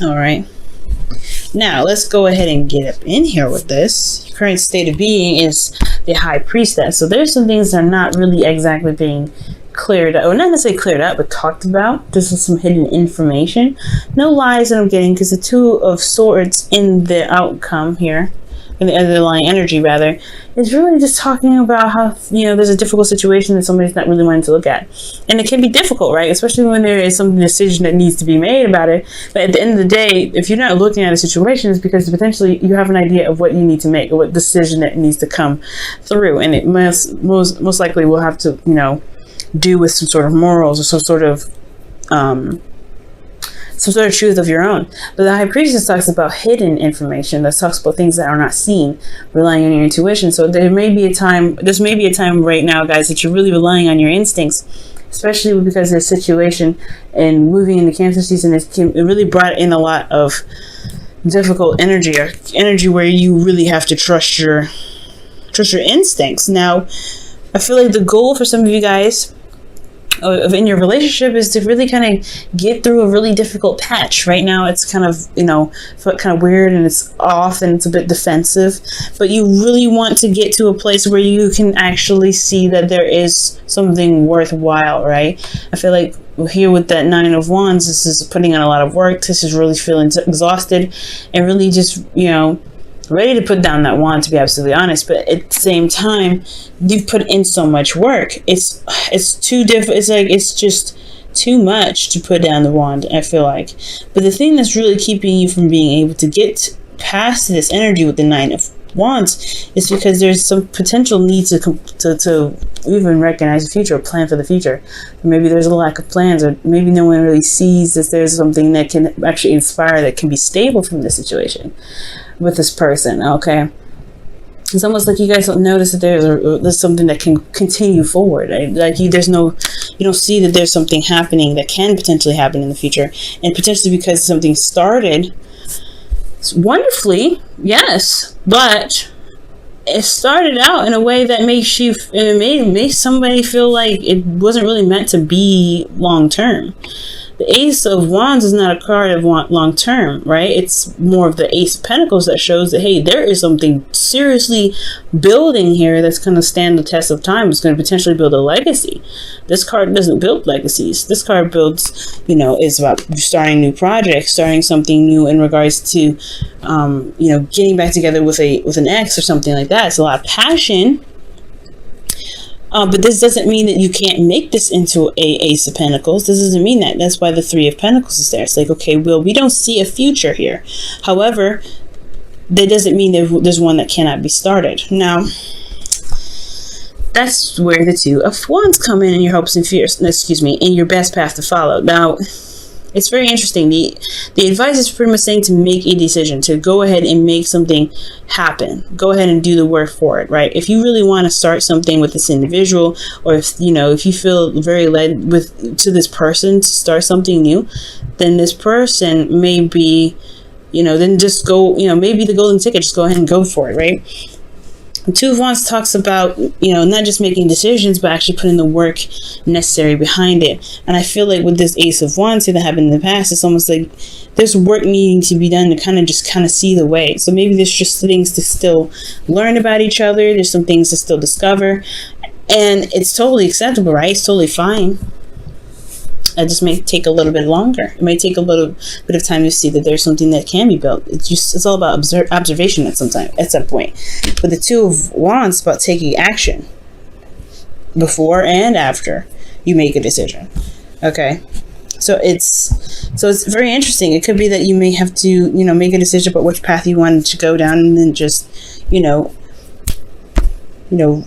All right. Now, let's go ahead and get up in here with this. Your current state of being is the High Priestess. So there's some things that are not really exactly being cleared up, or not necessarily cleared up, but talked about. This is some hidden information. No lies that I'm getting, because the Two of Swords in the outcome here, in the underlying energy rather, is really just talking about how, there's a difficult situation that somebody's not really wanting to look at. And it can be difficult, right? Especially when there is some decision that needs to be made about it. But at the end of the day, if you're not looking at a situation, it's because potentially you have an idea of what you need to make, or what decision that needs to come through. And it most likely will have to, do with some sort of morals, or some sort of truth of your own. But the High Priestess talks about hidden information, that talks about things that are not seen, relying on your intuition. So this may be a time right now, guys, that you're really relying on your instincts, especially because their situation and moving into Cancer season it really brought in a lot of difficult energy, or energy where you really have to trust your instincts. Now, I feel like the goal for some of you guys in your relationship is to really kind of get through a really difficult patch. Right now it's kind of kind of weird, and it's off, and it's a bit defensive, but you really want to get to a place where you can actually see that there is something worthwhile, right? I feel like here with that Nine of Wands, this is putting in a lot of work. This is really feeling exhausted and really just ready to put down that wand, to be absolutely honest. But at the same time, you've put in so much work. It's too it's just too much to put down the wand, I feel like. But the thing that's really keeping you from being able to get past this energy with the Nine of Wands is because there's some potential need to even recognize the future, or plan for the future. Maybe there's a lack of plans, or maybe no one really sees that there's something that can actually inspire, that can be stable from this situation with this person. Okay, it's almost like you guys don't notice that there's something that can continue forward, right? Like you don't see that there's something happening that can potentially happen in the future, and potentially because something started wonderfully, yes, but it started out in a way that makes somebody feel like it wasn't really meant to be long term. The Ace of Wands is not a card of long term, right? It's more of the Ace of Pentacles that shows that, hey, there is something seriously building here that's going to stand the test of time. It's going to potentially build a legacy. This card doesn't build legacies. This card builds, is about starting new projects, starting something new in regards to, getting back together with an ex or something like that. It's a lot of passion. But this doesn't mean that you can't make this into a Ace of Pentacles. This doesn't mean that. That's why the Three of Pentacles is there. It's like, okay, well, we don't see a future here. However, that doesn't mean that there's one that cannot be started. Now, that's where the Two of Wands come in your hopes and fears. In your best path to follow. Now, it's very interesting. The advice is pretty much saying to make a decision, to go ahead and make something happen. Go ahead and do the work for it, right? If you really want to start something with this individual, or if you feel very led to this person to start something new, then this person may be, then just go, maybe the golden ticket, just go ahead and go for it, right? The Two of Wands talks about, not just making decisions, but actually putting the work necessary behind it. And I feel like with this Ace of Wands that happened in the past, it's almost like there's work needing to be done to kind of see the way. So maybe there's just things to still learn about each other. There's some things to still discover. And it's totally acceptable, right? It's totally fine. It just may take a little bit longer. It may take a little bit of time to see that there's something that can be built. It's all about observation at some point. But the Two of Wands is about taking action before and after you make a decision. Okay, so it's very interesting. It could be that you may have to make a decision about which path you want to go down, and then just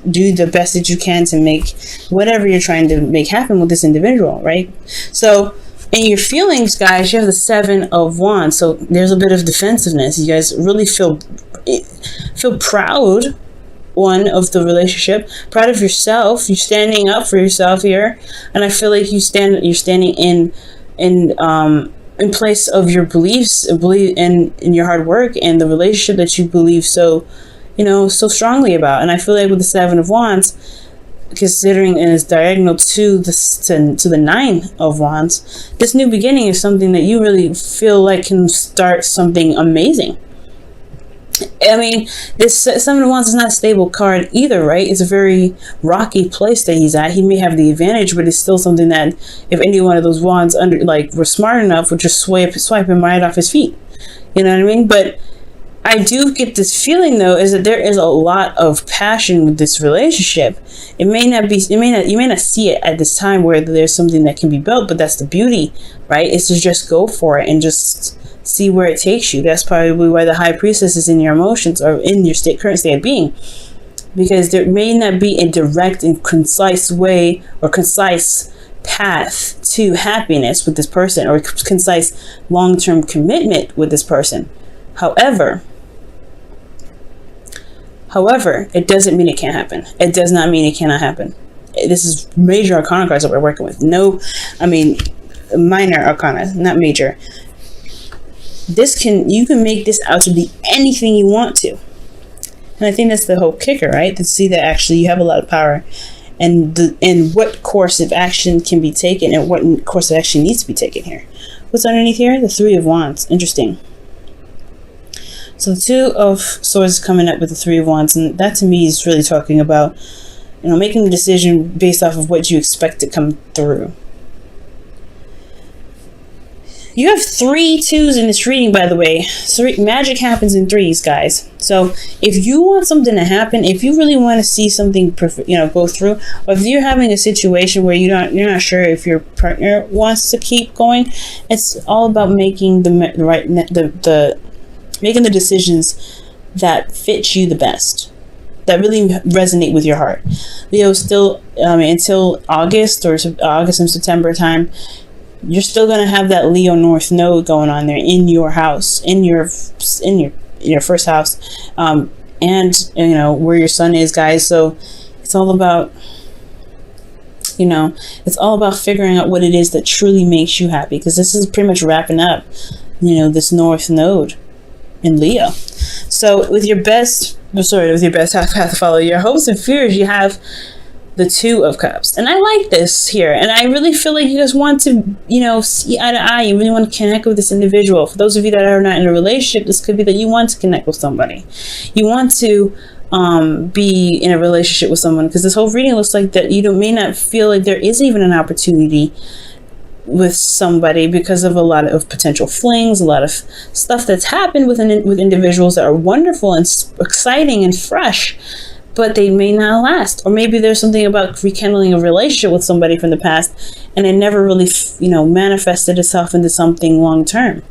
do the best that you can to make whatever you're trying to make happen with this individual, right? So in your feelings, guys, you have the Seven of Wands. So there's a bit of defensiveness. You guys really feel proud, one, of the relationship, proud of yourself. You're standing up for yourself here. And I feel like you're standing in place of your beliefs, believe in your hard work and the relationship that you believe so strongly about. And I feel like with the Seven of Wands, considering and is diagonal to the Nine of Wands, this new beginning is something that you really feel like can start something amazing. I mean, this Seven of Wands is not a stable card either, right? It's a very rocky place that he's at. He may have the advantage, but it's still something that if any one of those wands were smart enough, would just swipe him right off his feet. You know what I mean? But I do get this feeling, though, is that there is a lot of passion with this relationship. You may not see it at this time where there's something that can be built, but that's the beauty, right? It's to just go for it and just see where it takes you. That's probably why the High Priestess is in your emotions or in your current state of being, because there may not be a direct and concise way or concise path to happiness with this person or concise long-term commitment with this person. However, it doesn't mean it can't happen. It does not mean it cannot happen. This is major arcana cards that we're working with. Minor arcana, not major. You can make this out to be anything you want to. And I think that's the whole kicker, right? To see that actually you have a lot of power and what course of action can be taken and what course of action needs to be taken here. What's underneath here? The Three of Wands. Interesting. So the Two of Swords is coming up with the Three of Wands, and that to me is really talking about, making a decision based off of what you expect to come through. You have 3 2s in this reading, by the way. Magic happens in threes, guys. So if you want something to happen, if you really want to see something, go through, or if you're having a situation where you're not sure if your partner wants to keep going, it's all about making making the decisions that fit you the best, that really resonate with your heart. Leo, still, until August and September time, you're still going to have that Leo North node going on there in your house, in your first house, and where your sun is, guys. So it's all about figuring out what it is that truly makes you happy, because this is pretty much wrapping up this North node in Leo. So with your best path to follow your hopes and fears, you have the Two of Cups. And I like this here. And I really feel like you guys want to, see eye to eye. You really want to connect with this individual. For those of you that are not in a relationship, this could be that you want to connect with somebody. You want to be in a relationship with someone, because this whole reading looks like that you may not feel like there is even an opportunity with somebody because of a lot of potential flings, a lot of stuff that's happened with individuals that are wonderful and exciting and fresh, but they may not last. Or maybe there's something about rekindling a relationship with somebody from the past and it never really manifested itself into something long term.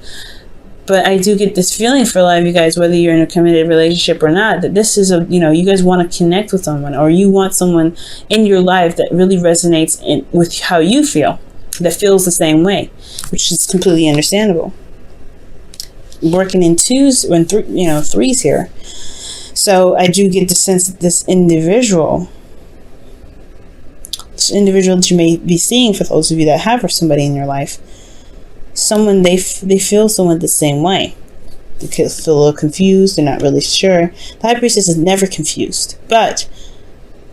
But I do get this feeling for a lot of you guys, whether you're in a committed relationship or not, that this is you guys want to connect with someone, or you want someone in your life that really resonates with how you feel, that feels the same way, which is completely understandable. Working in twos and threes here. So I do get the sense that this individual that you may be seeing, for those of you that have somebody in your life, someone they feel someone the same way. They feel a little confused. They're not really sure. The High Priestess is never confused, but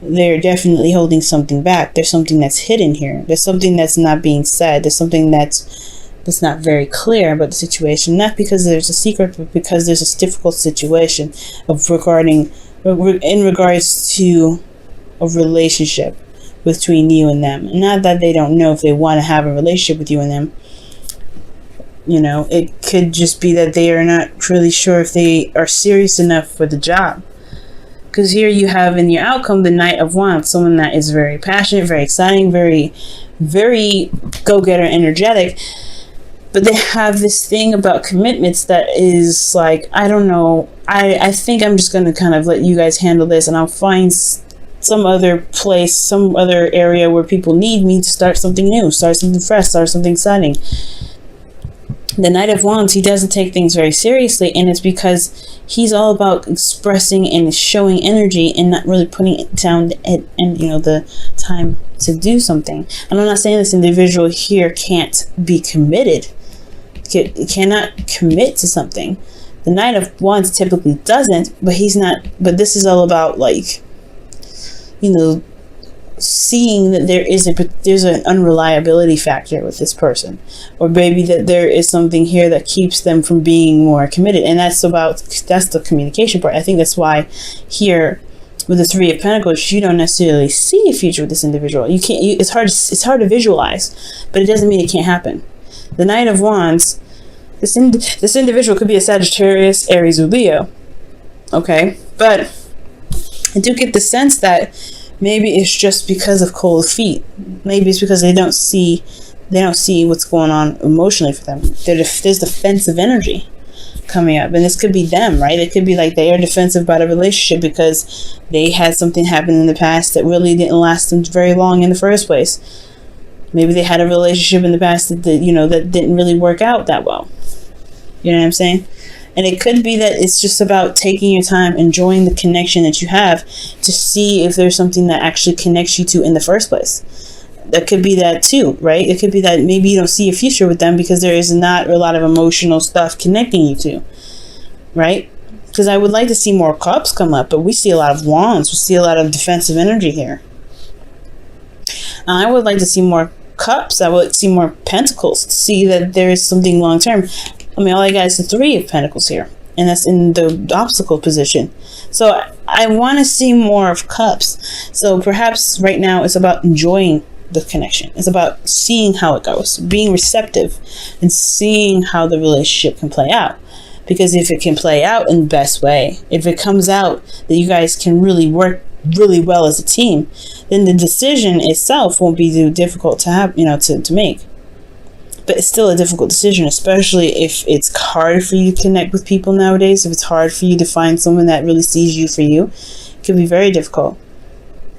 they're definitely holding something back. There's something that's hidden here. There's something that's not being said. There's something that's not very clear about the situation. Not because there's a secret, but because there's a difficult situation in regards to a relationship between you and them. Not that they don't know if they want to have a relationship with you and them. It could just be that they are not really sure if they are serious enough for the job. Because here you have in your outcome the Knight of Wands, someone that is very passionate, very exciting, very, very go-getter, energetic. But they have this thing about commitments that is like, I don't know. I think I'm just going to kind of let you guys handle this, and I'll find some other place, some other area where people need me to start something new, start something fresh, start something exciting. The Knight of Wands, he doesn't take things very seriously, and it's because he's all about expressing and showing energy and not really putting it down and the time to do something. And I'm not saying this individual here can't be committed, cannot commit to something. The Knight of Wands typically doesn't, but he's not. But this is all about seeing that there's an unreliability factor with this person, or maybe that there is something here that keeps them from being more committed. And that's the communication part. I think that's why here with the Three of Pentacles, you don't necessarily see a future with this individual. It's hard to visualize, but it doesn't mean it can't happen. The Knight of Wands, this individual could be a Sagittarius, Aries, or Leo. Okay, but I do get the sense that maybe it's just because of cold feet. Maybe it's because they don't see what's going on emotionally for them. There's defensive energy coming up, and this could be them, right? It could be like they are defensive about a relationship because they had something happen in the past that really didn't last them very long in the first place. Maybe they had a relationship in the past that didn't really work out that well. You know what I'm saying? And it could be that it's just about taking your time, enjoying the connection that you have to see if there's something that actually connects you to in the first place. That could be that too, right? It could be that maybe you don't see a future with them because there is not a lot of emotional stuff connecting you to, right? Because I would like to see more cups come up, but we see a lot of wands. We see a lot of defensive energy here. I would like to see more cups. I would see more pentacles to see that there is something long term. I mean, all I got is the Three of Pentacles here, and that's in the obstacle position. So I want to see more of cups. So perhaps right now it's about enjoying the connection. It's about seeing how it goes, being receptive, and seeing how the relationship can play out. Because if it can play out in the best way, if it comes out that you guys can really work really well as a team, then the decision itself won't be too difficult to have, to make. But it's still a difficult decision, especially if it's hard for you to connect with people nowadays. If it's hard for you to find someone that really sees you for you, it can be very difficult.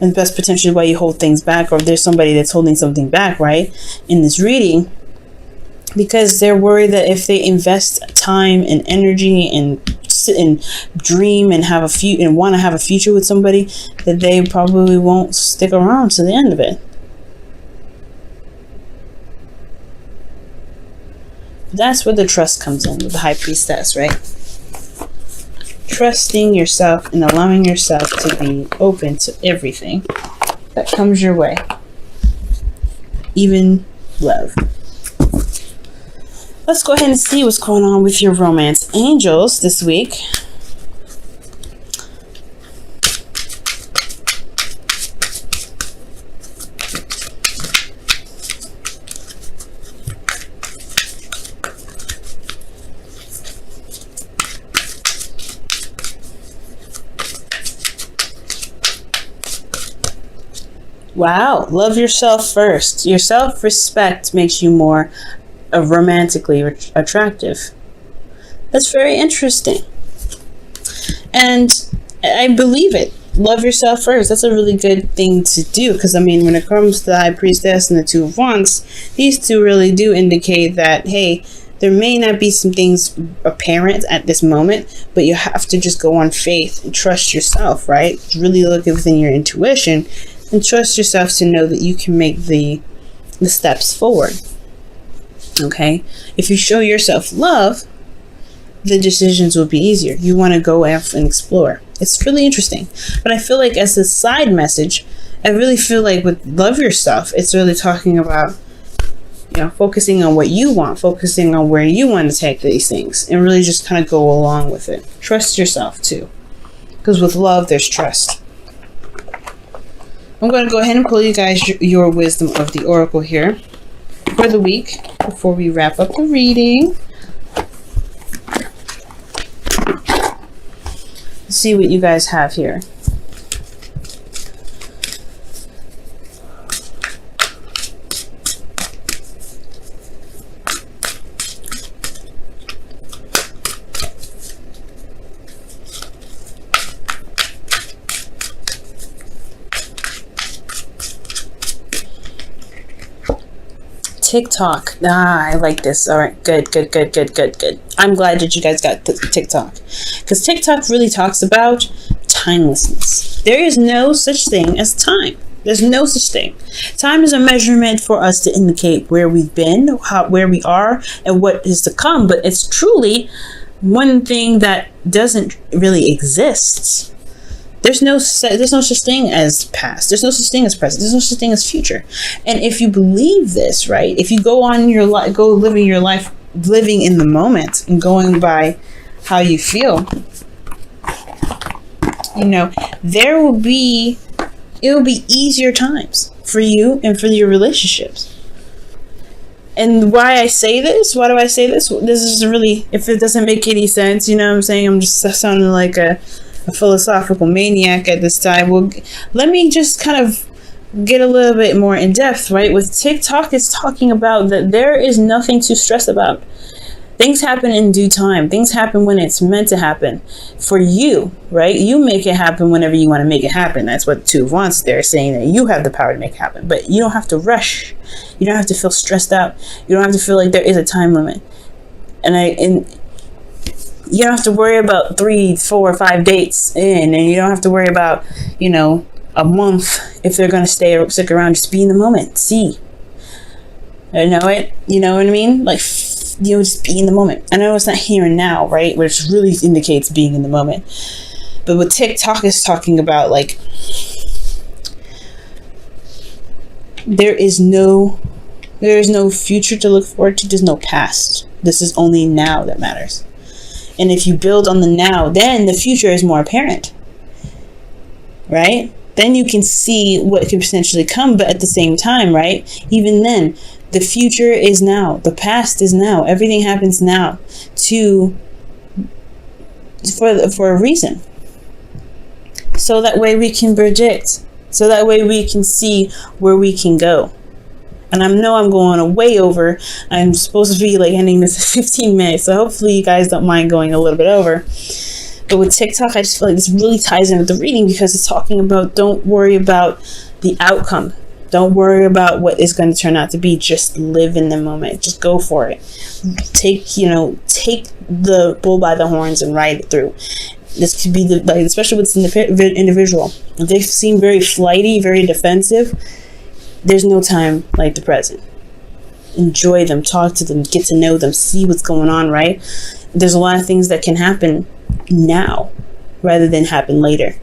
And that's potentially why you hold things back, or if there's somebody that's holding something back, right, in this reading, because they're worried that if they invest time and energy and sit and dream and want to have a future with somebody, that they probably won't stick around to the end of it. That's where the trust comes in with the High Priestess, right? Trusting yourself and allowing yourself to be open to everything that comes your way. Even love. Let's go ahead and see what's going on with your romance angels this week. Wow, love yourself first. Your self-respect makes you more romantically attractive. That's very interesting. And I believe it. Love yourself first. That's a really good thing to do, because I mean, when it comes to the High Priestess and the Two of Wands, these two really do indicate that, hey, there may not be some things apparent at this moment, but you have to just go on faith and trust yourself, right? Really look within your intuition and trust yourself to know that you can make the steps forward. Okay? If you show yourself love, the decisions will be easier. You want to go out and explore. It's really interesting. But I feel like as a side message, I really feel like with love yourself, it's really talking about, focusing on what you want, focusing on where you want to take these things, and really just kind of go along with it. Trust yourself too. Because with love, there's trust. I'm going to go ahead and pull you guys your wisdom of the oracle here for the week before we wrap up the reading. Let's see what you guys have here. TikTok. I like this. All right, good. I'm glad that you guys got TikTok, because TikTok really talks about timelessness. There is no such thing as time. There's no such thing. Time is a measurement for us to indicate where we've been, where we are, and what is to come. But it's truly one thing that doesn't really exist. There's no such thing as past. There's no such thing as present. There's no such thing as future. And if you believe this, right? If you go on your life, go living your life, living in the moment and going by how you feel, you know, it will be easier times for you and for your relationships. And why I say this? Why do I say this? This is really, if it doesn't make any sense, you know what I'm saying? I'm just sounding like a philosophical maniac at this time. Well, let me just kind of get a little bit more in depth, right? With TikTok, it's talking about that there is nothing to stress about. Things happen in due time. Things happen when it's meant to happen for you, right? You make it happen whenever you want to make it happen. That's what Two of Wands, they're saying that you have the power to make it happen, but you don't have to rush. You don't have to feel stressed out. You don't have to feel like there is a time limit. And you don't have to worry about 3, 4, 5 dates in, and you don't have to worry about, you know, a month if they're going to stick around. Just be in the moment. See. You know what I mean? Like, you know, just be in the moment. I know it's not here and now, right? Which really indicates being in the moment. But what TikTok is talking about, like, there is no future to look forward to. There's no past. This is only now that matters. And if you build on the now, then the future is more apparent, right? Then you can see what could potentially come, but at the same time, right? Even then, the future is now. The past is now. Everything happens now for a reason. So that way we can predict. So that way we can see where we can go. And I know I'm going way over. I'm supposed to be like ending this at 15 minutes. So hopefully you guys don't mind going a little bit over. But with TikTok, I just feel like this really ties in with the reading, because it's talking about, don't worry about the outcome. Don't worry about what it's going to turn out to be. Just live in the moment. Just go for it. Take the bull by the horns and ride it through. This could be especially with this individual. If they seem very flighty, very defensive, there's no time like the present. Enjoy them, talk to them, get to know them, see what's going on, right? There's a lot of things that can happen now rather than happen later.